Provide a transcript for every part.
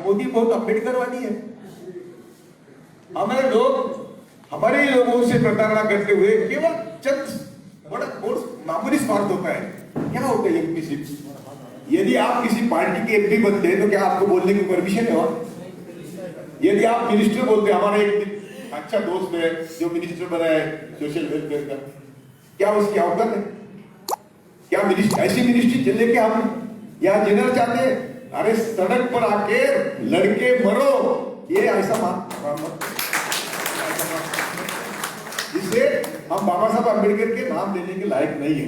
मोदी बहुत अम्बेडकरवादी है। हमारे लोगों से प्रताड़ना करते हुए केवल चंद बड़ा मामूली स्वार्थ होता है। क्या होता है एमपी? यदि आप किसी पार्टी के एमपी बनते हैं तो क्या आपको बोलने की परमिशन है? और यदि आप मिनिस्टर बोलते हैं, हमारा एक अच्छा दोस्त है जो मिनिस्टर बना है सोशल वेलफेयर का, क्या उसकी औकात है? क्या मिनिस्टर ऐसी मिनिस्ट्री चलने के हम यहाँ जीना चाहते हैं? अरे सड़क पर आके लड़के मरो, ये ऐसा जिससे हम बाबा साहब अम्बेडकर के नाम लेने के लायक नहीं है।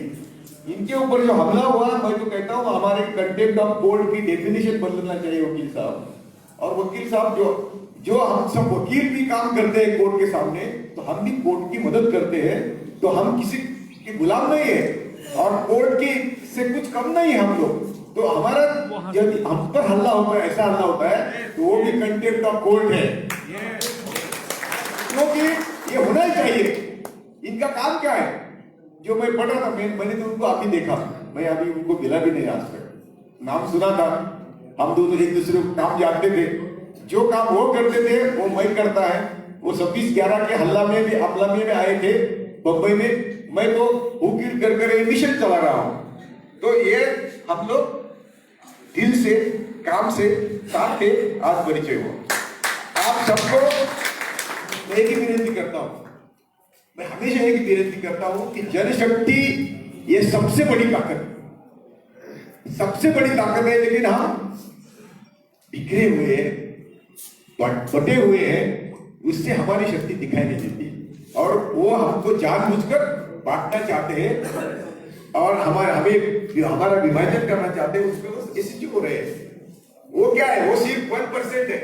इनके ऊपर जो हमला हुआ, मैं तो कहता हूँ हमारे कंटेम्प्ट ऑफ कोर्ट की डेफिनेशन बदलना चाहिए वकील साहब। और वकील साहब जो हम सब वकील भी काम करते हैं कोर्ट के सामने, तो हम भी कोर्ट की मदद करते हैं, तो हम किसी के गुलाम नहीं है और कोर्ट की से कुछ कम नहीं है हम लोग। तो हमारा यदि हम पर हल्ला होता है, ऐसा हल्ला होता है, तो वो भी कंटेम्प्ट ऑफ कोर्ट है, क्योंकि ये होना ही चाहिए। इनका काम क्या है? जो मैं पढ़ रहा था, मैंने तो उनको अभी देखा, मैं अभी उनको मिला भी नहीं आज तक, नाम सुना था, हम दोनों एक दूसरे को काम जानते थे। जो काम वो करते थे वो मैं करता है। वो 26/11 के हल्ला में भी हमला में आए थे बम्बई में, मैं तो वकील कर मिशन चला रहा हूं। तो ये हम लोग दिल से काम से साथ थे, आज परिचय हुआ। आप सबको एक ही विनती करता हूं, मैं हमेशा एक ही विनती करता हूं कि जनशक्ति ये सबसे बड़ी ताकत है, लेकिन हम बिखरे हुए हैं, बटे हुए हैं, उससे हमारी शक्ति दिखाई नहीं देती और वो हमको जानबूझकर बांटना चाहते हैं और हमारा विभाजन करना चाहते हैं। उसमें वो किसी चीज हो रहे हैं। वो क्या है? वो सिर्फ 1% है,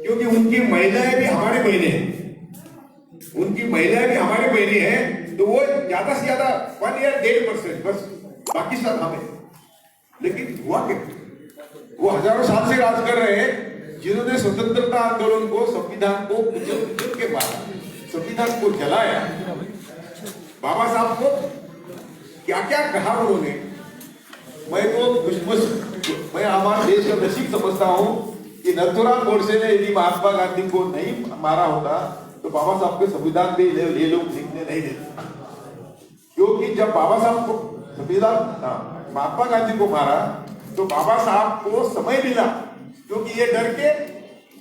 क्योंकि उनकी महिलाएं भी हमारे बहने हैं, तो वो ज्यादा से ज्यादा 1 या 1.5% बस, बाकी सब हमें। लेकिन हुआ क्या? वो हजारों साल से राज कर रहे हैं, जिन्होंने स्वतंत्रता आंदोलन को, संविधान को कुचल के मारा, संविधान को जलाया। बाबा साहब को क्या क्या कहा उन्होंने। मैं हमारे देश का नसीब समझता हूं कि नथुराम गोडसे ने यदि महात्मा गांधी को नहीं मारा होता तो बाबा साहब के संविधान पे ये लोग लिखने नहीं देते। क्योंकि जब बाबा साहब को महात्मा गांधी को मारा तो बाबा साहब को समय मिला, क्योंकि ये डर के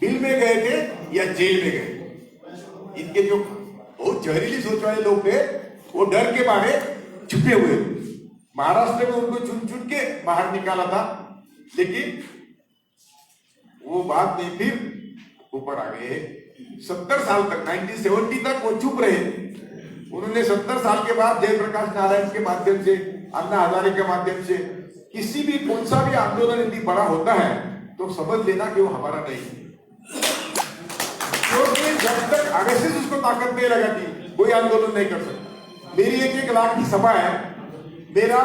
बिल में गए थे या जेल में गए। इनके जो बहुत जहरीली सोच वाले लोग थे वो डर के मारे छुपे हुए। महाराष्ट्र में उनको चुन चुन के बाहर निकाला था, लेकिन वो बात नहीं, फिर ऊपर आ गए। 70 साल तक, 1970 तक वो चुप रहे। उन्होंने 70 साल के बाद जयप्रकाश नारायण के माध्यम से, अन्ना हजारे के माध्यम से, किसी भी कौन सा भी आंदोलन यदि बड़ा होता है तो समझ लेना कि वो हमारा नहीं है। क्योंकि जब तक आरएसएस उसको ताकत नहीं लगाती कोई आंदोलन नहीं कर सकता। मेरी 1 लाख की सभा है, मेरा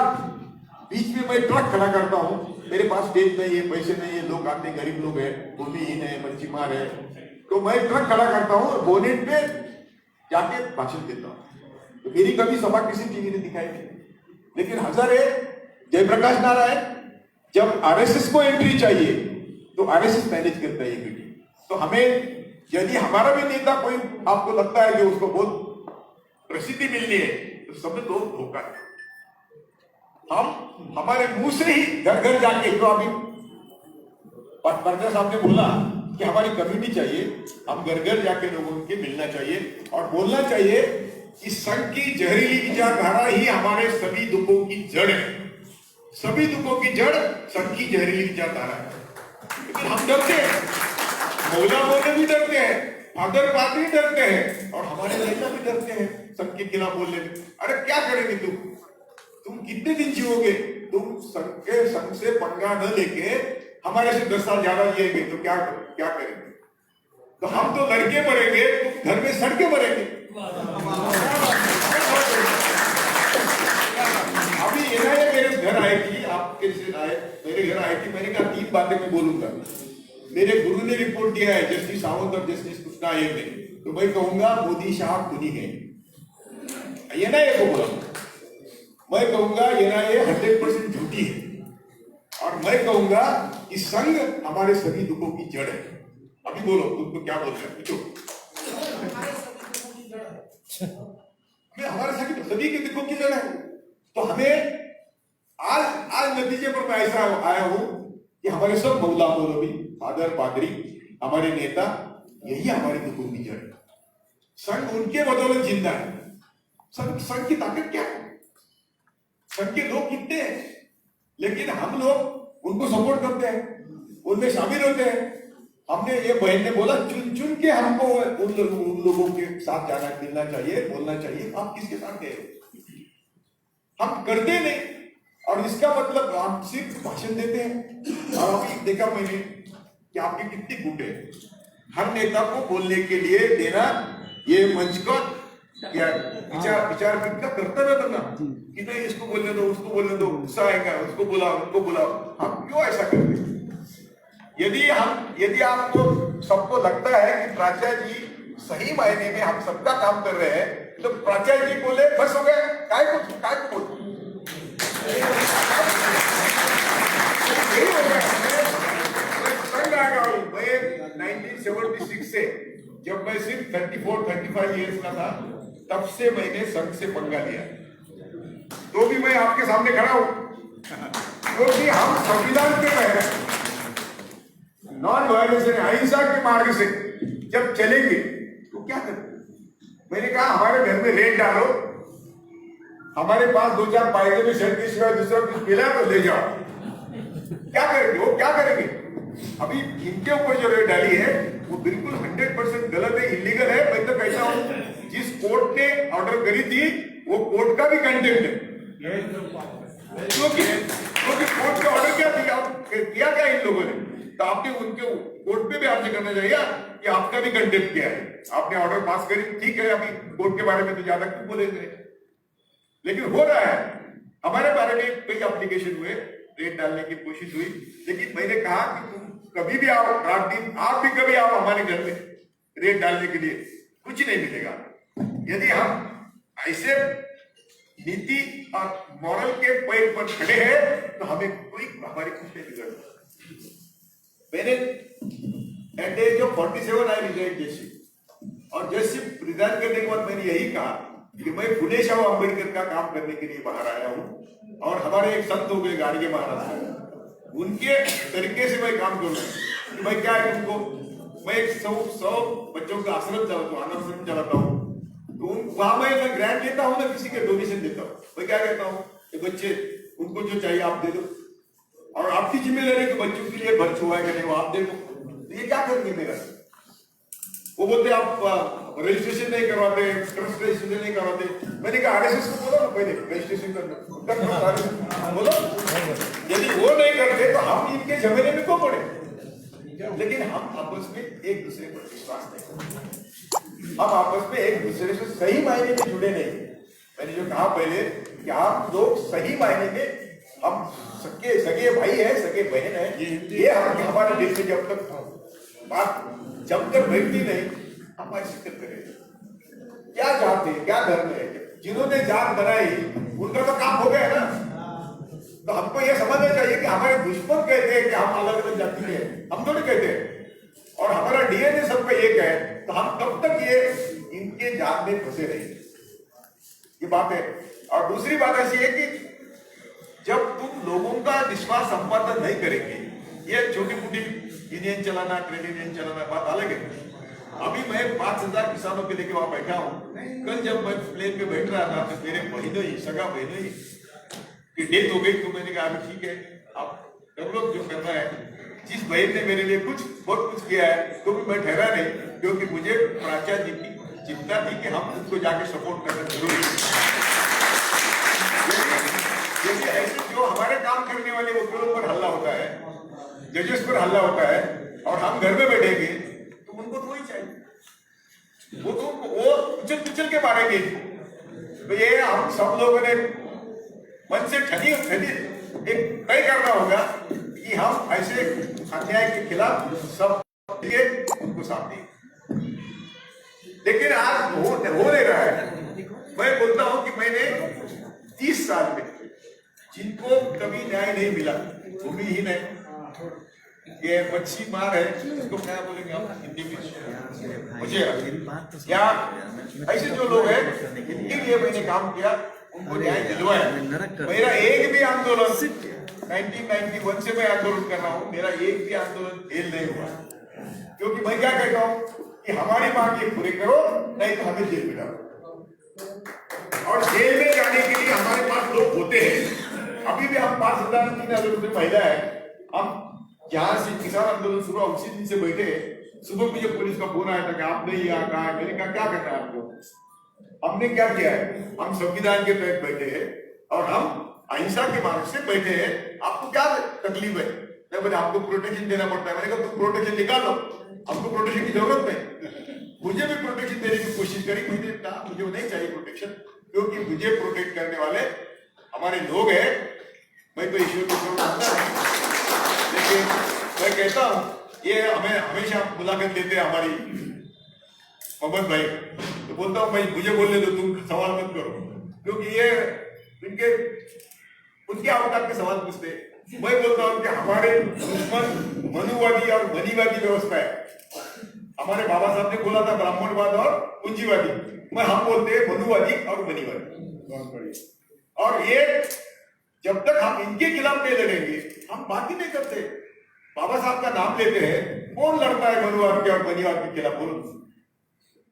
बीच में मैं ट्रक खड़ा करता हूँ, मेरे पास स्टेज नहीं है, पैसे नहीं है, लोग आते गरीब लोग है, भूमिहीन है, मच्छीमार है, तो मैं ट्रक खड़ा करता हूँ और बोनेट पे जाके भाषण देता हूँ। तो मेरी कभी सभा किसी टीवी ने दिखाई नहीं। लेकिन हजारे जयप्रकाश नारायण, जब आरएसएस को एंट्री चाहिए तो आरएसएस मैनेज करता है ये मीटिंग। तो हमें यदि हमारा भी नेता कोई आपको लगता है कि उसको बहुत प्रसिद्धि मिलनी है तो सब लोग धोखा है। हम हमारे मुंह से ही घर घर जाके, जो अभी पर्दा साहब ने बोला कि हमारी कम्युनिटी चाहिए, हम घर घर जाके लोगों के मिलना चाहिए और बोलना चाहिए कि संघ की जहरीली विचारधारा ही हमारे सभी दुखों की जड़ है। सभी दुखों की जड़ संघ की जहरीली विचारधारा है। लेकिन हम डरते हैं, मौला बोलने भी डरते हैं, फादर पादरी डरते हैं और हमारे नेता भी डरते हैं संघ के खिलाफ बोलने में। अरे क्या करेंगे तुम कितने दिन जीवोगे? तुम संघ से पंगा न लेके हमारे से 10 साल ज्यादा जिएंगे तो क्या करेंगे? तो हम तो लड़के मरेंगे, तुम घर में सड़के मरेंगे। अभी एनआईए मेरे घर आएगी, आपके से आए, मेरे घर आएगी, मैंने कहा 3 बातें मैं बोलूंगा। मेरे गुरु ने रिपोर्ट दिया है, जस्टिस सावंत और जस्टिस कृष्णा आयोग ने, तो मैं कहूंगा मोदी शाह खुद ही है। एनआईए को बोला, मैं कहूंगा एनआईए 100% झूठी है और मैं कहूंगा कि संघ हमारे सभी दुखों की जड़ है। अभी बोलो, तुमको क्या बोल रहे हैं, पूछो। हमारे सभी के दुखों की जड़ है। तो हमें आज नतीजे पर मैं ऐसा आया हूं कि हमारे सब मौला मौलवी, फादर, पादरी, हमारे नेता, यही हमारे दुखों की जड़ है। संघ उनके बदौलत जिंदा है। संघ की ताकत क्या है? संघ के लोग कितने हैं, लेकिन हम लोग उनको सपोर्ट करते हैं, उनमें शामिल होते हैं। हमने ये बहन ने बोला चुन चुन के हमको उन लोगों के साथ जाना, मिलना चाहिए, बोलना चाहिए। आप किसके साथ गए? हम करते नहीं, और इसका मतलब हम सिर्फ भाषण देते हैं। और अभी देखा मैंने कि आपके कितने गुट है। हर नेता को बोलने के लिए देना, ये मंच का क्या विचार का कर्तव्य बनना कि नहीं, इसको बोलने दो, उसको बोलने दो, गुस्सा आएगा, उसको बुलाओ, उनको बुलाओ। हम क्यों ऐसा करते हैं? यदि आपको सबको लगता है कि प्राचार्य जी सही मायने में हम सबका काम कर रहे हैं, तो प्राचार्य जी बोले बस हो गया, काय को बोल संघ आ गया। मैं 1976 से, जब मैं सिर्फ 34-35 ईयर्स का था, तब से मैंने संघ से पंगा लिया। तो भी मैं आपके सामने खड़ा हूं, क्योंकि हम संविधान के तहत नॉन वायलेंस अहिंसा के मार्ग से जब चलेंगे तो क्या करें? मैंने कहा हमारे घर में रेड डालो, हमारे पास 2-4 पायदे में शर्ट के सिवाय दूसरा कुछ मिला तो ले जाओ। क्या करेंगे? वो क्या करेंगे? अभी इनके ऊपर जो रेड डाली है वो बिल्कुल 100% गलत है, इलीगल है। मैं तो कहता हूं जिस कोर्ट ने ऑर्डर करी थी वो कोर्ट का भी कंटेम्प्ट है, क्योंकि कोर्ट का ऑर्डर किया क्या इन लोगों ने? तो आपने उनके कोर्ट पे भी आपसे करना चाहिए कि आपका भी कंटेम्प्ट किया है। आपने ऑर्डर पास करी, ठीक है, अभी कोर्ट के बारे में तो ज्यादा क्यों बोलेंगे, लेकिन हो रहा है। हमारे बारे में कई एप्लीकेशन हुए, रेट डालने की कोशिश हुई, लेकिन मैंने कहा कि तुम कभी भी आओ, रात दिन आप भी कभी आओ हमारे घर में रेट डालने के लिए, कुछ नहीं मिलेगा। यदि हम ऐसे नीति और मॉरल के पैर पर खड़े हैं तो हमें कोई हमारी कुछ नहीं बिगड़ता। मैंने at age of 47 I resign Jaising, और जयसिंह रिजाइन करने के बाद मैंने यही कहा कि मैं फुले शाह अम्बेडकर का काम करने के लिए बाहर आया हूं। और हमारे एक संत हो गए गाड़ी के महाराज, उनके तरीके से मैं काम करूंगा कि भाई क्या है तुमको, मैं 100 बच्चों का आश्रम चलाता हूँ, आश्रम चलाता हूँ, तो वहां मैं ग्रांट देता हूँ ना, किसी के डोनेशन देता हूँ। मैं क्या कहता हूँ, बच्चे उनको जो चाहिए आप दे दो, और आपकी जिम्मेदारी कि बच्चों के लिए खर्च हुआ है कि नहीं वो आप देखो। तो ये क्या करेंगे मेरा? वो बोलते आप रजिस्ट्रेशन नहीं करवाते, ट्रस्ट रजिस्ट्रेशन नहीं करवाते। मैंने कहा आरएसएस को बोलो ना पहले रजिस्ट्रेशन करना, बोलो। यदि वो नहीं करते तो हम इनके झमेले में क्यों पड़े? लेकिन हम आपस में एक दूसरे पर विश्वास नहीं करते, हम आपस में एक दूसरे से सही मायने में जुड़े नहीं। मैंने जो कहा पहले कि आप लोग सही मायने में हम सगे भाई है, सगे बहन है। ये हमारे देश में जब तक बैठती नहीं, हम ऐसे करते रहे। क्या जात है, क्या धर्म है, जिन्होंने जात बनाई उनका तो काम हो गया है ना। तो हमको ये समझना चाहिए कि हमारे दुश्मन कहते हैं कि हम अलग अलग जाति के हैं, हम थोड़ी कहते हैं, और हमारा डीएनए सबका एक है। तो हम कब तक ये इनके जात में फंसे रहेंगे? ये बात है। और दूसरी बात ऐसी है कि जब तुम लोगों का विश्वास संपादन नहीं करेंगे, ये छोटी मोटी यूनियन चलाना, क्रेडिट यूनियन चलाना बात अलग है। अभी मैं 5000 किसानों के लेके वहां बैठा हूँ। कल जब मैं प्लेन पे बैठ रहा था तो मेरे बहनों ही, सगा बहनों ही की डेथ हो गई। तो मैंने कहा ठीक है, आप कर लो जो करना है। जिस बहन ने मेरे लिए बहुत कुछ किया है, तो भी मैं ठहरा नहीं, क्योंकि मुझे प्राचार्य जी की चिंता थी कि हम उनको जाके सपोर्ट करना जरूरी है। यदि ऐसे जो हमारे काम करने वाले वकीलों पर हल्ला होता है, जजेस पर हल्ला होता है, और हम घर में बैठेंगे, तो उनको तो ही चाहिए, वो कुचल के मारेंगे। तो ये हम सब लोगों ने मन से ठगी एक तय करना होगा कि हम ऐसे अन्याय के खिलाफ सब उनको साथ दें। लेकिन आज हो नहीं रहा है। मैं बोलता हूं कि मैंने 30 साल में जिनको कभी न्याय नहीं मिला, भूमि ही नहीं, ये मच्छी मार है, इसको क्या बोलेंगे हम हिंदी में? मुझे क्या ऐसे जो लोग हैं इनके लिए मैंने काम किया, उनको न्याय दिलवाया। मेरा एक भी आंदोलन 1991 से मैं आंदोलन कर रहा हूँ, मेरा एक भी आंदोलन फेल नहीं हुआ, क्योंकि मैं क्या कहता हूँ कि हमारी मांग ये पूरी करो, नहीं तो हमें जेल में डालो। और जेल में जाने के लिए हमारे पास लोग होते हैं। अभी भी हम 5,000-3,000 रुपये महिला है, हम जहां से किसान आंदोलन शुरू हुआ उसी दिन से बैठे। सुबह मुझे पुलिस का फोन आया था कि आप नहीं यहाँ कहा है। मैंने कहा क्या करना है आपको? हमने क्या किया है? हम संविधान के तहत बैठे हैं और हम अहिंसा के मार्ग से बैठे हैं। आपको क्या तकलीफ है? मैं बोले आपको प्रोटेक्शन देना पड़ता है। मैंने कहा तुम प्रोटेक्शन निकाल लो, हमको प्रोटेक्शन की जरूरत नहीं। मुझे भी प्रोटेक्शन देने की कोशिश करी, मुझे कहा मुझे नहीं चाहिए प्रोटेक्शन, क्योंकि मुझे प्रोटेक्ट करने वाले हमारे लोग हैं। मैं तो ईश्वर को मानता नहीं, लेकिन मैं कहता हूँ ये हमें हमेशा मुलाकात देते हैं हमारी मोहम्मद भाई, तो बोलता हूँ भाई मुझे बोलने दो, तुम सवाल मत करो, क्योंकि ये इनके उनके अवतार के सवाल पूछते। मैं बोलता हूँ कि हमारे दुश्मन मनुवादी और मनीवादी व्यवस्था है। हमारे बाबा साहब ने बोला था ब्राह्मणवाद और पूंजीवादी, मैं हम बोलते हैं मनुवादी और मनीवादी। और ये जब तक हम इनके खिलाफ नहीं लड़ेंगे हम बात ही नहीं करते। बाबा साहब का नाम लेते हैं, कौन लड़ता है मनुवाद के और मनीवाद के खिलाफ? बोलो।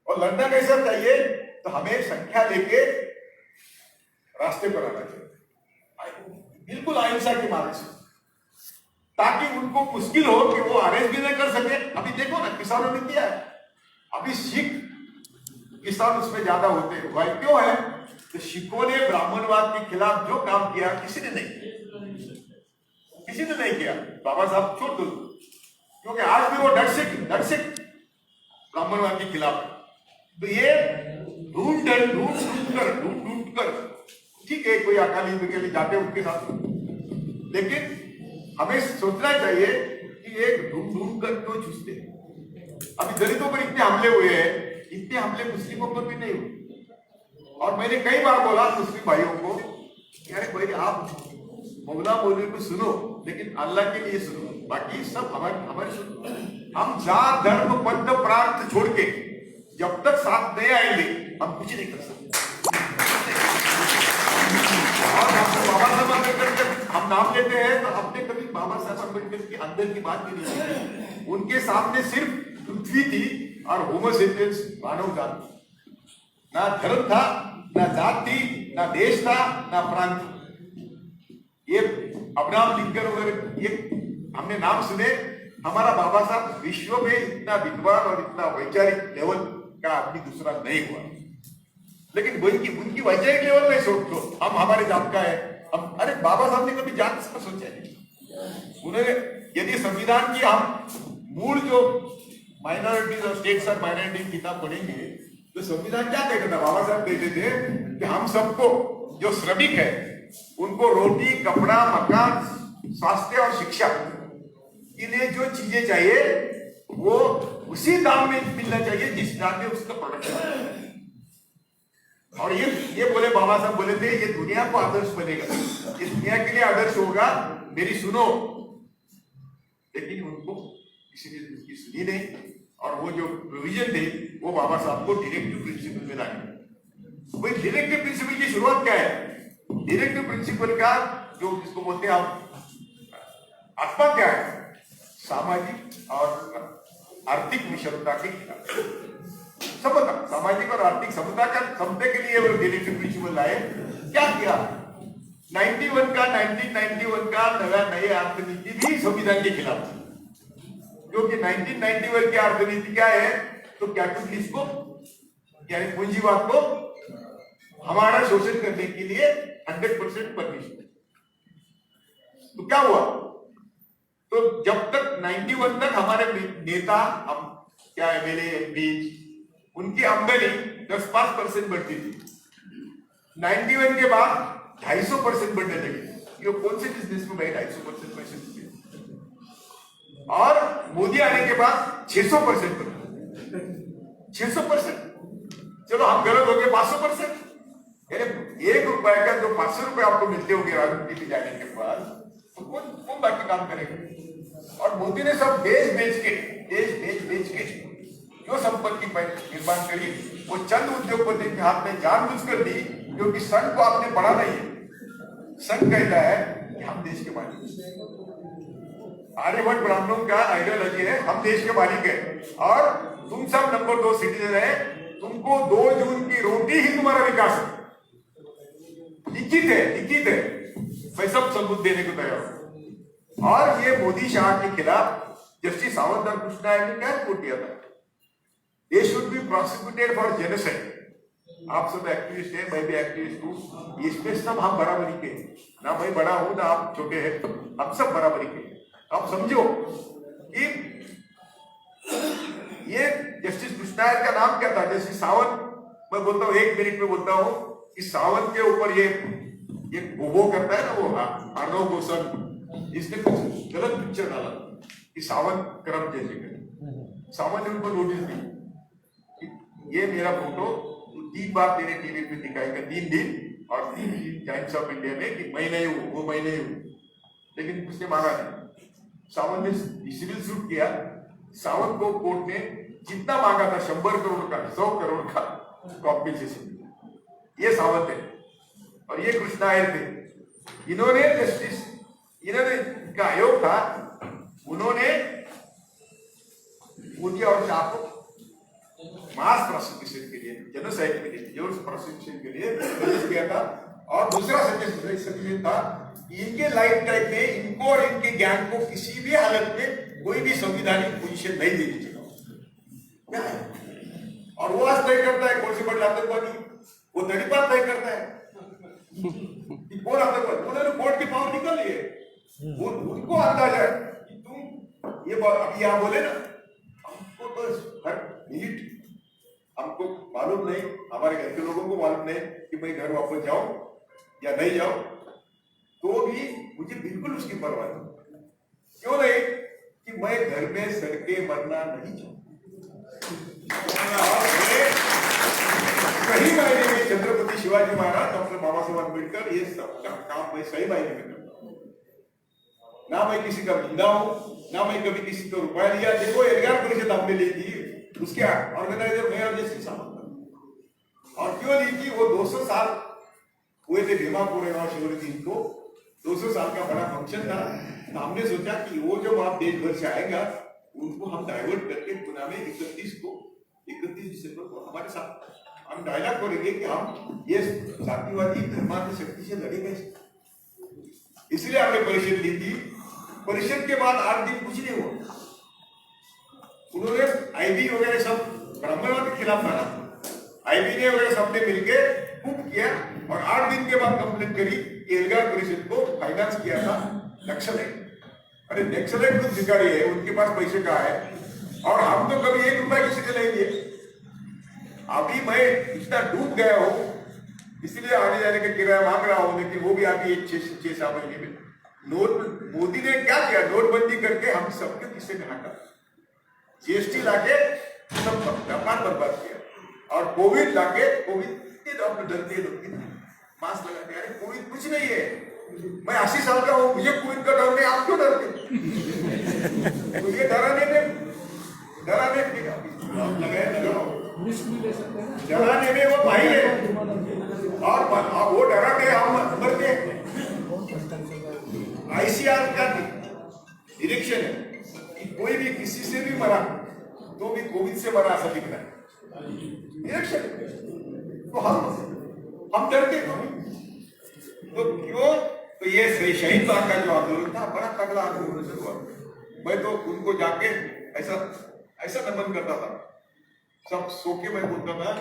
और लड़ना कैसा चाहिए? तो हमें संख्या लेके रास्ते पर आना चाहिए, बिल्कुल अहिंसा के मार्ग से, ताकि उनको मुश्किल हो कि वो अरेस्ट भी नहीं कर सके। अभी देखो ना किसानों ने किया है, अभी सिख किसान उसमें ज्यादा होते हैं। भाई क्यों है? तो सिखों ने ब्राह्मणवाद के खिलाफ जो काम किया किसी ने नहीं किया। बाबा साहब छोड़ दो, क्योंकि आज भी वो डट से ब्राह्मणवाद के खिलाफ। तो ये ढूंढ कर ठीक है, कोई अकाली के लिए जाते उनके साथ, लेकिन हमें सोचना चाहिए कि ये ढूंढ कर क्यों चूसते हैं। अभी दलितों पर इतने हमले हुए हैं, इतने हमले मुस्लिमों पर भी नहीं हुए। और मैंने कई बार बोला मुस्लिम भाइयों को, अरे भाई आप मौला मौलवी को सुनो, लेकिन अल्लाह के लिए सुनो, बाकी सब हमारे सुनो। हम जात धर्म पंथ प्रांत छोड़ के जब तक साथ नहीं आएंगे हम कुछ नहीं कर सकते। और बाबा साहब अम्बेडकर जब हम नाम लेते हैं तो हमने कभी बाबा साहब अम्बेडकर के अंदर की बात भी नहीं की। उनके सामने सिर्फ पृथ्वी थी और होमोसेपियंस मानव जात, ना धर्म था, ना जात थी, ना देश था, ना प्रांत। ये अब्राहम लिंकन वगैरह ये हमने नाम सुने। हमारा बाबा साहब विश्व में इतना विद्वान और इतना वैचारिक लेवल का आदमी दूसरा नहीं हुआ, लेकिन उनकी वैचारिक लेवल में सोच लो, हम हमारे जात का है। हम अरे बाबा साहब ने कभी जात का सोचा नहीं। उन्होंने यदि संविधान की हम मूल जो माइनॉरिटीज और स्टेट्स और माइनॉरिटी किताब पढ़ेंगे तो संविधान क्या कहता था? बाबा साहब कहते थे कि हम सबको जो श्रमिक है उनको रोटी, कपड़ा, मकान, स्वास्थ्य और शिक्षा के लिए जो चीजें चाहिए वो उसी दाम में मिलना चाहिए जिस दाम में उसका प्रोडक्शन है। और ये बोले बाबा साहब बोले थे ये दुनिया को आदर्श बनेगा, इस दुनिया के लिए आदर्श होगा, मेरी सुनो। लेकिन उनको किसी ने उसकी सुनी नहीं, और वो जो प्रोविजन थे वो बाबा साहब को डायरेक्टिव प्रिंसिपल में लाए। भाई डायरेक्टिव प्रिंसिपल की शुरुआत क्या है? डायरेक्टिव प्रिंसिपल का जो जिसको बोलते हैं आप आत्मा क्या है? सामाजिक और आर्थिक विषमता के खिलाफ समता, सामाजिक और आर्थिक समता के लिए वो डायरेक्टिव प्रिंसिपल लाए। क्या किया? 1991 का नई अर्थनीति भी संविधान के खिलाफ, क्योंकि 1991 की अर्थनीति क्या है? तो कैपिटलिस्ट को यानी पूंजीवाद को हमारा शोषण करने के लिए 100% परमिशन। तो क्या हुआ? तो जब तक 91 तक हमारे नेता हम क्या एमएलए एमपी उनकी आमदनी 10-5% बढ़ती थी। 91 के बाद 250% बढ़ने लगी। ये कौन से बिजनेस में भाई 250% पैसे देते? और मोदी आने के बाद 600% बढ़ 600%। चलो हम गलत हो गए 500%। यानी ₹1 का जो 500 आपको मिलते होंगे राजनीति में जाने के बाद, तो कौन बाकी काम करेगा? और मोदी ने सब देश बेच के जो संपत्ति निर्माण करी वो चंद उद्योगपति के हाथ में जानबूझकर दी, क्योंकि संघ को आपने पढ़ा नहीं है। संघ कहता है कि हम देश के मालिक हैं। आर्यभट्ट ब्राह्मणों का आइडियोलॉजी है हम देश के मालिक हैं और तुम सब नंबर 2 सिटीजन है, तुमको 2 जून की रोटी ही तुम्हारा विकास है। लिखित है, मैं सब सबूत देने को तैयार हूं। और ये मोदी शाह के खिलाफ जस्टिस सावंत और कृष्णा ने क्या रिपोर्ट दिया था? They should be prosecuted for genocide। आप सब एक्टिविस्ट हैं, मैं भी एक्टिविस्ट हूँ, इसमें सब हम बराबरी के, ना मैं बड़ा हूं ना आप छोटे हैं, हम सब बराबरी के। आप समझो कि ये जस्टिस कृष्णा का नाम क्या था? जस्टिस सावंत। मैं बोलता हूँ 1 मिनट में बोलता हूँ कि सावंत के ऊपर ये वो करता है ना, वो अर्णव गोस्वामी, इसने कुछ गलत पिक्चर डाला कि सावंत करम जैसे करे। सावंत ने उनको नोटिस दी, ये मेरा फोटो 3 बार तेरे टीवी पे दिखाएगा, 3 दिन और 3 दिन टाइम्स ऑफ इंडिया में कि मैं नहीं हूं, वो मैं नहीं हूं, लेकिन उसने मांगा नहीं। सावंत ने सिविल सूट किया। सावंत को कोर्ट ने जितना मांगा था 100 करोड़ का, 100 करोड़ का कॉम्पेंसेशन, ये सावंत है और ये कृष्णा आयर थे। इन्होंने इनका आयोग था, उन्होंने मोदी और शाह को मास प्रोसिक्यूशन के लिए, जेनोसाइड के लिए, जोर प्रोसिक्यूशन के लिए सजेस्ट किया था। और दूसरा सजेशन था इनके लाइफ टाइम में इनको और इनके गैंग को किसी भी हालत में कोई भी संविधानिक पोजीशन नहीं देनी चाहिए। और वो आज तय करता है कौन से बड़े आतंकवादी, वो तड़ीपार तय करता है कि कौन आतंकवादी। उन्होंने कोर्ट की पावर निकल ली है, उनको अंदाजा है कि तुम ये अभी यहां बोले ना, हमको तो हर मिनट हमको मालूम नहीं, हमारे घर के लोगों को मालूम नहीं कि मैं घर वापस जाऊं या नहीं जाऊं, तो भी मुझे बिल्कुल उसकी परवाह नहीं। क्यों नहीं? कि मैं घर में सड़के मरना नहीं चाहता। सही मायने में छत्रपति शिवाजी महाराज, डॉक्टर बाबा साहब अम्बेडकर, ये सब काम मैं सही मायने में करता हूं। ना मैं किसी का निंदा हूं, ना मैं कभी किसी को रुपया लिया। देखो एल्गार परिषद हमने ली थी, उसके ऑर्गेनाइजर मैं और जस्टिस सावंत। और क्यों ली थी? वो 200 साल हुए थे भीमापुर और शिवरी को, 200 साल का बड़ा फंक्शन था। तो हमने सोचा कि वो जो आप देश भर से आएगा उनको हम डाइवर्ट करके पुणे में 31 दिसंबर को हमारे साथ हम डायलॉग करेंगे कि हम ये जातिवादी धर्मांध शक्ति से लड़ेंगे। इसलिए हमने परिषद ली थी। परिषद के बाद 8 दिन कुछ नहीं हुआ। उन्होंने आईबी वगैरह सब ब्राह्मणवाद के खिलाफ था ना, आईबी ने वगैरह सबने मिलकर कुप किया और 8 दिन के बाद कंप्लेंट करी कि एल्गार परिषद को फाइनेंस किया था नक्सलाइट। अरे नक्सलाइट खुद भिखारी है, उनके पास पैसे कहाँ है? और हम तो कभी 1 रुपया किसी को नहीं दिए। अभी मैं इतना डूब गया हूं, इसलिए आने जाने का किराया मांग रहा हूं, लेकिन वो भी अभी 6-7 महीने में। मोदी ने क्या किया? नोटबंदी करके हम सबके किस्से में हटा, जीएसटी लाके सब व्यापार बर्बाद किया, और कोविड लाके, कोविड डॉक्टर डरते लोग मास्क लगाते हैं। कोविड कुछ नहीं है, मैं 80 साल का हूं, मुझे कोविड का डर नहीं, आप क्यों डरते? मुझे डराने में वो भाई है, और वो डरा के हम मरते हैं। आईसीआर का डिरेक्शन है कि कोई भी किसी से भी मरा तो भी कोविड से मरा ऐसा दिख रहा है, डिरेक्शन। तो हम डरते तो क्यों? तो ये शहीद बाग का जो आंदोलन था बड़ा तगड़ा आंदोलन हुआ। मैं तो उनको जाके ऐसा नमन करता था, सब सो के मैं बोलता था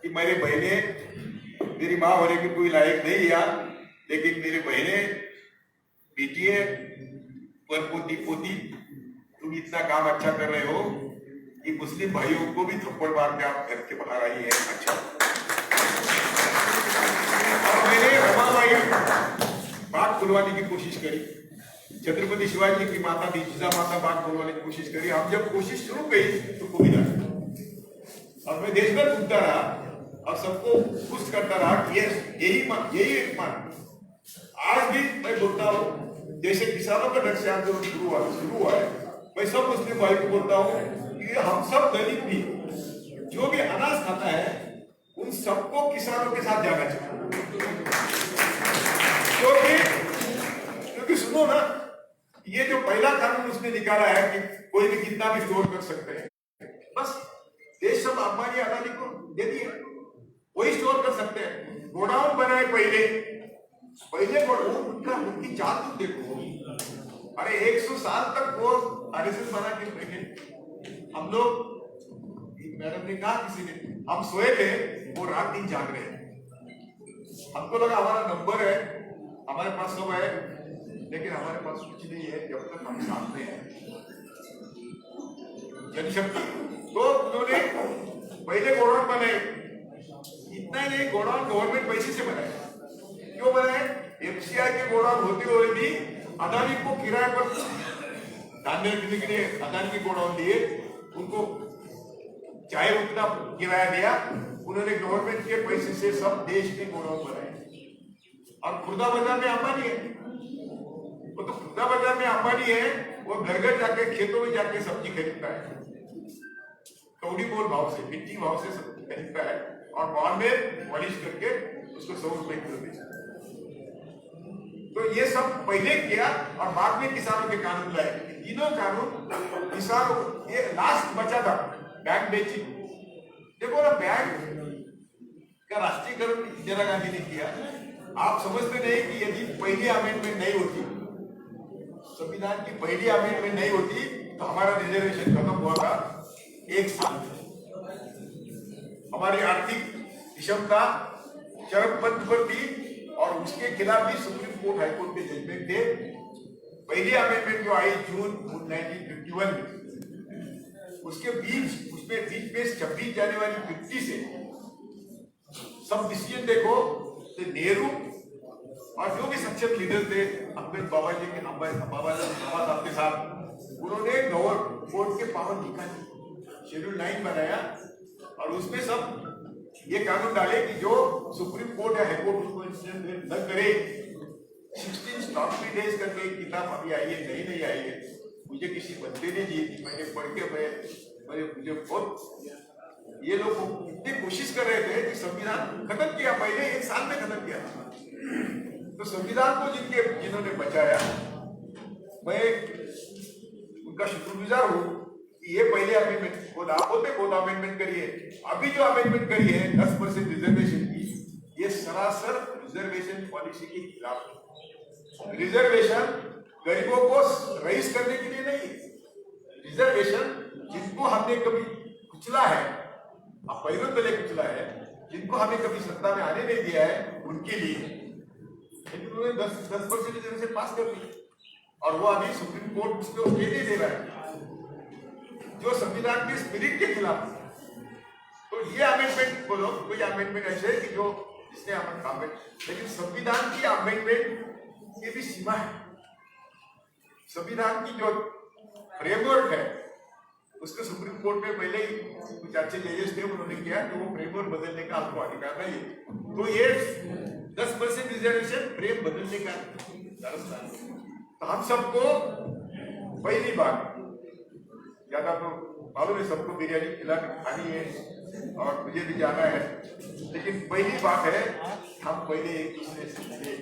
कि मेरे बहने, मेरी माँ होने की कोई लायक नहीं यार, लेकिन मेरे बहने, बेटिए, पोती, तुम इतना काम अच्छा कर रहे हो कि मुस्लिम भाइयों को भी थप्पड़ मार के आप घर के बाहर आई है। अच्छा, और मैंने रमाबाई बाग खुलवाने की कोशिश करी, छत्रपति शिवाजी की माता थी जिजा माता बाग खुलवाने की कोशिश करी। हम जब कोशिश शुरू करी तो कोविड आ गया, और मैं देश भर घूमता रहा और सबको खुश करता रहा कि यही एक मान। आज भी मैं बोलता हूँ जैसे किसानों का ढंग से आंदोलन शुरू हुआ है, मैं सब मुस्लिम भाई को बोलता हूँ कि हम सब दलित भी जो भी अनाज खाता है उन सबको किसानों के साथ जाना चाहिए। क्योंकि सुनो ना, ये जो पहला कानून उसने निकाला है कि कोई भी कितना भी स्टोर कर सकते हैं, बस देश सब अंबानी अदानी को दे दिए, वही स्टोर कर सकते हैं। गोडाउन बनाए पहले उनकी जात तो देखो, अरे 100 साल तक वो आरएसएस बना के बैठे। हम लोग, मैडम ने कहा किसी ने, हम सोए थे, वो रात दिन जाग रहे हैं। हमको लगा हमारा नंबर है, हमारे पास सब है, लेकिन हमारे पास कुछ नहीं है जब तक हम साथ में हैं। जनशक्ति तो उन्होंने पहले गोडाउन बनाए, इतना ही नहीं, गोडाउन गवर्नमेंट पैसे से बनाए। क्यों बनाए? एफसीआई के गोडाउन होते हुए भी अदानी को किराए पर धान्य रखने के लिए अदानी के गोडाउन दिए, उनको चाहे उतना किराया दिया, उन्होंने गवर्नमेंट के पैसे से सब देश के गोडाउन बनाए। और खुर्दा बाजार में अंबानी है, वो तो खुर्दा बाजार में अंबानी है, वो घर घर जाके खेतों में जाके सब्जी खरीदता है, कौड़ी मोल भाव से, मिट्टी भाव से सब्जी खरीदता है और मॉल में पॉलिश करके उसको 100 रुपए किलो बेचता है। तो ये सब पहले किया और बाद में किसानों के कानून लाए। तीनों कानून किसानों, ये लास्ट बचा था बैंक बेची। देखो ना, बैंक का राष्ट्रीयकरण इंदिरा गांधी ने किया। आप समझते नहीं कि यदि पहली अमेंडमेंट नहीं होती, संविधान की पहली अमेंडमेंट नहीं होती, तो हमारा रिजर्वेशन खत्म हुआ था 1 साल। हमारी आर्थिक विषमता चरम पद पर थी और उसके खिलाफ भी सुप्रीम कोर्ट, हाईकोर्ट के जजमेंट थे। पहली अमेंडमेंट जो आई जून 1951 में, उसके उसमें बीच में 26 जनवरी 50 से सब डिसीजन देखो, तो नेहरू और जो भी सक्षम लीडर थे, अम्बेडकर बाबा जी के बाबा साहब के साथ, उन्होंने कोर्ट के पावर निकाली, शेड्यूल 9 बनाया और उसमें सब ये कानून डाले कि जो सुप्रीम कोर्ट या हाईकोर्ट उसको न करे। 16 स्टॉपी डेज करके एक किताब अभी आई है, नहीं आई है, मुझे किसी बंदे ने दी थी, मैंने पढ़ के मुझे बहुत, ये लोग इतनी कोशिश कर रहे थे कि संविधान खत्म किया, पहले 1 साल में खत्म किया। तो संविधान को जिन्होंने बचाया, मैं उनका शुक्रगुजार हूँ कि ये पहले अमेंडमेंट, आप होते बहुत अमेंडमेंट करिए, अभी जो अमेंडमेंट करी है 10% रिजर्वेशन की, ये सरासर रिजर्वेशन पॉलिसी के खिलाफ है। रिजर्वेशन गरीबों को रईस करने के लिए नहीं, रिजर्वेशन जिनको हमने कभी कुचला है, पैरों तले कुचला है, जिनको हमें कभी सत्ता में आने नहीं दिया है, उनके लिए। लेकिन उन्होंने 10% रिजर्वेशन पास कर दी और वो अभी सुप्रीम कोर्ट उसको नहीं दे रहा है, जो संविधान के स्पिरिट के खिलाफ है। तो ये अमेंडमेंट बोलो, कोई अमेंडमेंट ऐसे है कि जो जिसने अमेंडमेंट, लेकिन संविधान की अमेंडमेंट की भी सीमा है। संविधान की जो फ्रेमवर्क है, उसको सुप्रीम कोर्ट में पहले ही कुछ अच्छे जजेस थे, उन्होंने किया कि वो फ्रेमवर्क बदलने का आपको अधिकार नहीं है। तो ये 10% रिजर्वेशन फ्रेम बदलने का रास्ता है। तो हम सबको पहली बार, ज्यादा तो मालूम है सबको, बिरयानी खानी है और मुझे भी जाना है, लेकिन पहली बात है हम पहले एक दूसरे से मिले,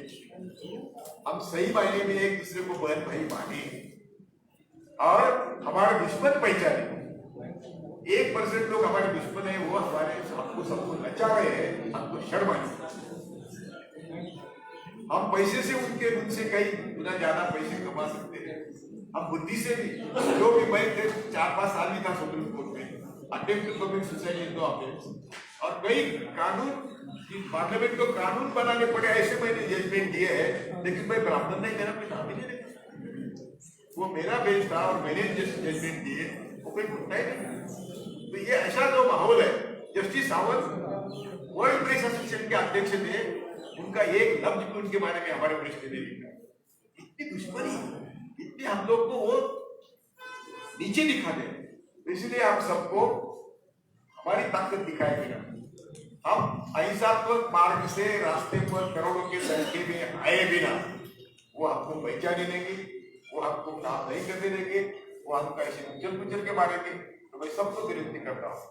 हम सही मायने में एक दूसरे को बहन भाई माने और हमारे दुश्मन पहचाने। 1% लोग हमारे दुश्मन है, वो हमारे हमको सबको नचा रहे हैं, हमको शर्म आई। हम पैसे से उनसे कई गुना ज्यादा पैसे कमा सकते हैं, हम बुद्धि से भी। जो भी मैं 4-5 साल भी था सुप्रीम कोर्ट में, attempt to commit suicide in the offence, और कई कानून, पार्लियामेंट को कानून बनाने पड़े, ऐसे मैंने जजमेंट दिए हैं। लेकिन मैं ब्राह्मण नहीं, मेरा कोई नाम ही नहीं लेता, वो मेरा बेंच था और मैंने जजमेंट दिए, वो कोई घुटना ही नहीं। तो ये ऐसा जो माहौल है, justice Sawant world press association के अध्यक्ष थे, उनका एक लफ्ज भी उनके बारे में हमारे प्रेस ने लिखा। इतनी दुश्मनी, इतनी हम लोग को वो नीचे दिखा दे, इसलिए आप सबको हमारी ताकत दिखाए बिना, हम अहिंसात्मक मार्ग से रास्ते पर करोड़ों के संख्या में आए बिना, वो हमको पहचाने देंगे, वो हमको काम नहीं करने देंगे, वो हमको ऐसे उछल पुचल के मारेंगे। तो मैं सबको विनती करता हूँ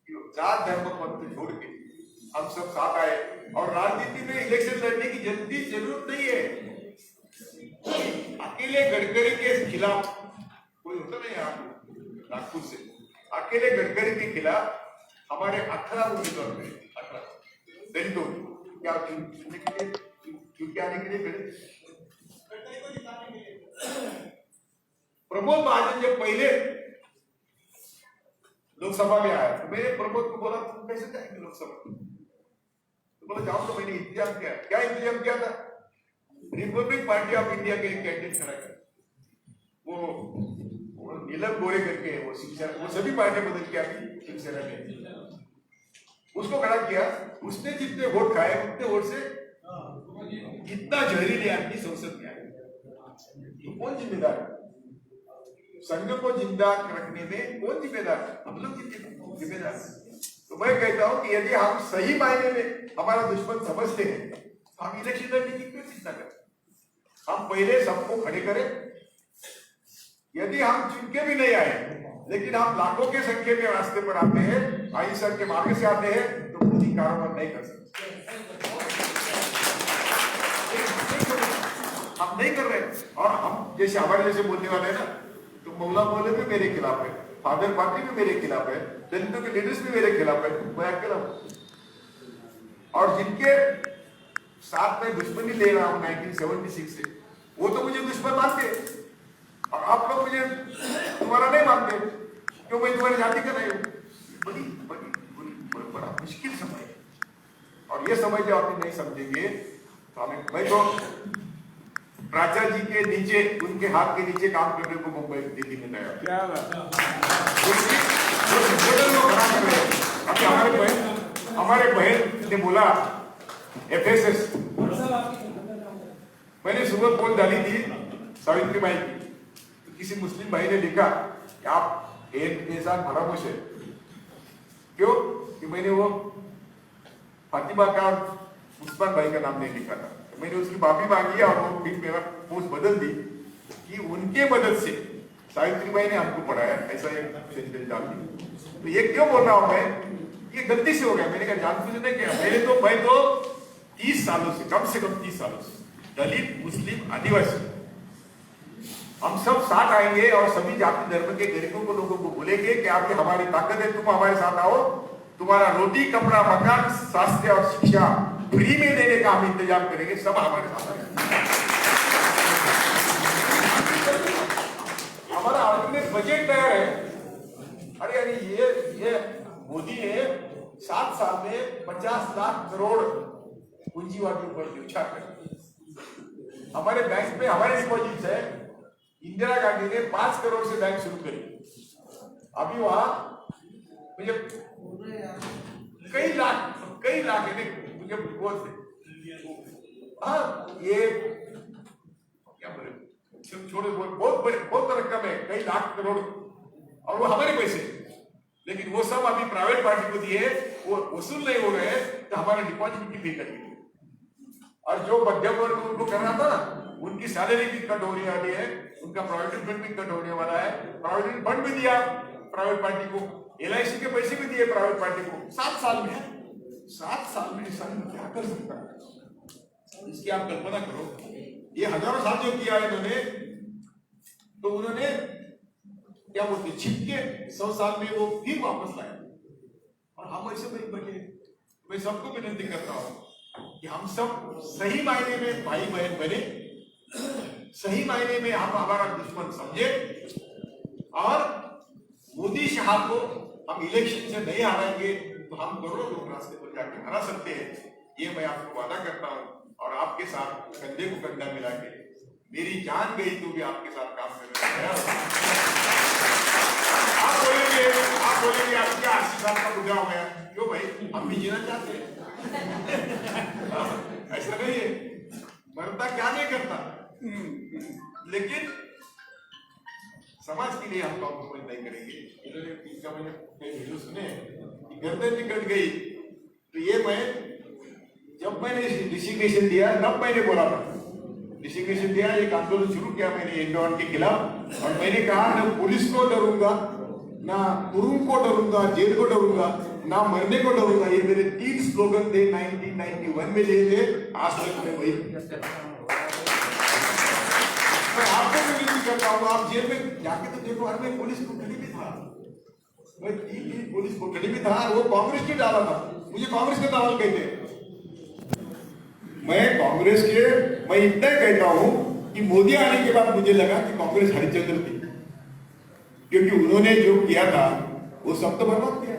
कि जात धर्म पंथ छोड़ के हम सब साथ आए। और राजनीति में इलेक्शन लड़ने की जल्दी जरूरत नहीं है। अकेले गडकरी के खिलाफ कोई होता नहीं यहाँ नागपुर से, अकेले गडकरी के खिलाफ हमारे 18 उम्मीदवार थे, 18 दलितों क्या चुनने के लिए, चुन के आने के लिए खड़े। प्रमोद महाजन जब पहले लोकसभा में आया तो मैंने प्रमोद को बोला तुम कैसे जाएंगे लोकसभा, तो बोला जाओ। तो मैंने इंतजाम किया। क्या इंतजाम किया था? रिपब्लिक पार्टी ऑफ इंडिया के एक कैंडिडेट खड़ा कर, वो नीलम गोरे करके, वो शिक्षा, वो सभी पार्टियां बदल के अभी शिवसेना में, उसको खड़ा किया। उसने जितने वोट खाए उतने वोट से कितना जहरीले आदमी संसद में आए, तो कौन जिम्मेदार है? संघ को जिंदा रखने में कौन जिम्मेदार है? हम लोग जिम्मेदार। तो मैं कहता हूं कि यदि हम सही मायने में हमारा दुश्मन समझते हैं तो हम इलेक्शन लड़ने की क्यों चिंता करें? हम पहले सबको खड़े करें। यदि हम चुन के भी नहीं आए लेकिन हम लाखों के संख्या में रास्ते पर आते हैं, अहिंसा के मार्ग से आते हैं, तो मोदी कारोबार नहीं कर सकते। हम नहीं कर रहे। और हम जैसे हमारे जैसे बोलने वाले हैं ना, तो मौला मौले भी मेरे खिलाफ है, फादर पार्टी भी मेरे खिलाफ है, दलितों के लीडर्स भी मेरे खिलाफ है, मैं अकेला हूं। और जिनके साथ में दुश्मनी ले रहा हूं 1976 से, वो तो मुझे दुश्मन मानते हैं और आप लोग मुझे तुम्हारा नहीं मानते क्यों? मैं तुम्हारी जाति का नहीं हूं। बड़ी बड़ी बड़ी बड़ा मुश्किल समय है। और ये समय जब आप नहीं समझेंगे तो हमें, मैं तो राजा जी के नीचे, उनके हाथ के नीचे काम करने को मुंबई दिल्ली में गया। क्या हमारे बहन ने बोला FSS, मैंने सुबह पोल डाली थी सावित्री बाई की, तो किसी मुस्लिम भाई ने लिखा कि आप एक इंसान फरामोश है। क्यों? कि मैंने वो फातिमा का उस्मान भाई का नाम नहीं लिखा था। तो मैंने उसकी माफी मांगी और वो भी मेरा पोस्ट बदल दी कि उनके मदद से सावित्री बाई ने हमको पढ़ाया, ऐसा एक सेंटेंस डाल दी। तो ये क्यों बोल रहा हूं मैं? ये गलती से हो गया। मैंने कहा जानबूझ नहीं किया। मैं तो 30 सालों से, कम से कम 30 सालों से दलित, मुस्लिम, आदिवासी हम सब साथ आएंगे और सभी जाति धर्म के गरीबों को, लोगों को बोलेंगे कि आप, ये हमारी ताकत है, तुम हमारे साथ आओ, तुम्हारा रोटी, कपड़ा, मकान, स्वास्थ्य और शिक्षा फ्री में देने का हम इंतजाम करेंगे, सब हमारे साथ आएंगे। हमारा अल्टरनेट बजट तैयार है। अरे यानी ये मोदी ने 7 साल में 50 लाख करोड़ पूंजीवादियों पर न्यूछा कर, हमारे बैंक में हमारे डिपॉजिट है। इंदिरा गांधी ने 5 करोड़ से बैंक शुरू करी, अभी वहां मुझे कई लाख है, मुझे बहुत हाँ, ये क्या बोले, छोटे बहुत बड़े, बहुत रकम है, कई लाख करोड़, और वो हमारे पैसे, लेकिन वो सब अभी प्राइवेट पार्टी को दिए, वो वसूल नहीं हो रहे, तो हमारे डिपॉजिट की फी कटी। और जो मध्यम वर्ग उनको करना था, उनकी सैलरी भी कट होने वाली है, उनका प्रोविडेंट फंड भी कट होने वाला है। प्रोविडेंट फंड भी दिया प्राइवेट पार्टी को, LIC के पैसे भी दिए प्राइवेट पार्टी को। 7 साल में इंसान क्या कर सकता है? इसकी आप कल्पना करो। ये हजारों साल जो किया है इन्होंने, तो उन्होंने क्या बोलते छिपके 100 साल में वो फिर वापस लाए, और हम ऐसे नहीं बने। मैं सबको विनती करता हूं कि हम सब सही मायने में भाई बहन बने, सही मायने में हम हमारा दुश्मन समझे, और मोदी शाह को हम इलेक्शन से नहीं हराएंगे तो हम करोड़ों लोग रास्ते पर जाके हरा सकते हैं। ये मैं आपको वादा करता हूं, और आपके साथ कंधे को कंधा मिला के, मेरी जान गई तो भी आपके साथ काम करने आप बोलेंगे आप क्या 80 साल का बुढ़ा हो गया? क्यों भाई, हम भी जीना चाहते हैं। ऐसा नहीं है, मरता क्या नहीं करता, लेकिन समाज के लिए हम कॉम्प्रोमाइज नहीं करेंगे। इनका मैंने वीडियो सुने कि गर्दन निकल गई, तो ये मैं जब मैंने डिसिग्नेशन दिया तब मैंने बोला था ऋषिकेश से किया, एक आंदोलन शुरू किया मैंने एंडोन के खिलाफ, और मैंने कहा ना पुलिस को डरूंगा, ना तुरुंग को डरूंगा, जेल को डरूंगा, ना मरने को डरूंगा। ये मेरे 3 स्लोगन थे 1991 में लिए थे, आज तक मैं वही। मैं आपको भी विनती करता हूँ, आप जेल में जाके तो देखो, मैं पुलिस कोठरी में था, मैं पुलिस कोठरी में था, वो कांग्रेस ने डाला था, मुझे कांग्रेस के दावल कहते हैं। मैं कांग्रेस के, मैं इतना कहता हूं कि मोदी आने के बाद मुझे लगा कि कांग्रेस हरिश्चंद्र थी, क्योंकि उन्होंने जो किया था वो सब तो बर्बाद किया।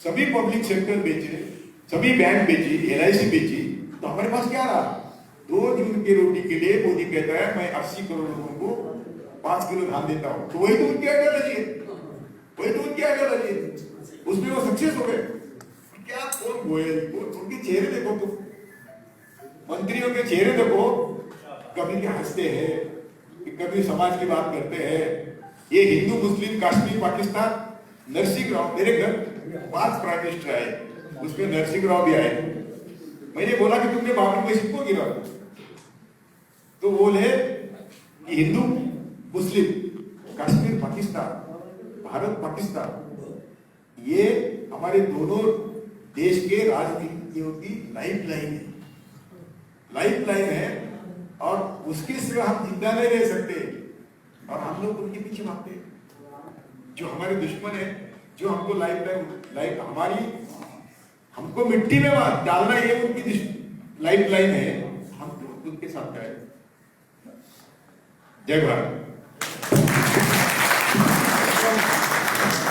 सभी पब्लिक सेक्टर बेचे, सभी बैंक बेची, LIC बेची, तो हमारे पास क्या रहा? 2 जून की रोटी के लिए मोदी कहता है मैं 80 करोड़ लोगों को 5 किलो धान देता हूं, तो वही तो उनकी आइडियोलॉजी है, वही तो उनकी आइडियोलॉजी है। उसमें वो सक्सेस हो गए। क्या कौन गोयल, उनके चेहरे देखो, तो मंत्रियों के चेहरे देखो, कभी के हंसते हैं, कभी समाज की बात करते हैं। ये हिंदू मुस्लिम कश्मीर पाकिस्तान, नरसिंह राव, मेरे घर 5 प्राइम मिनिस्टर आए, उसमें नरसिंह राव भी आए। मैंने बोला कि तुमने बाबरी मस्जिद को गिरा, तो बोले कि हिंदू मुस्लिम कश्मीर पाकिस्तान, भारत पाकिस्तान, ये हमारे दोनों देश के राजनीतियों की लाइफलाइन है, लाइफलाइन है, और उसके सिवा हम जिंदा नहीं रह सकते, और हम लोग उनके पीछे भागते हैं। जो हमारे दुश्मन है, जो हमको लाइफ हमारी, हमको मिट्टी में डालना, ये उनकी लाइफलाइन है, हम तो उनके साथ जाए। जय भारत।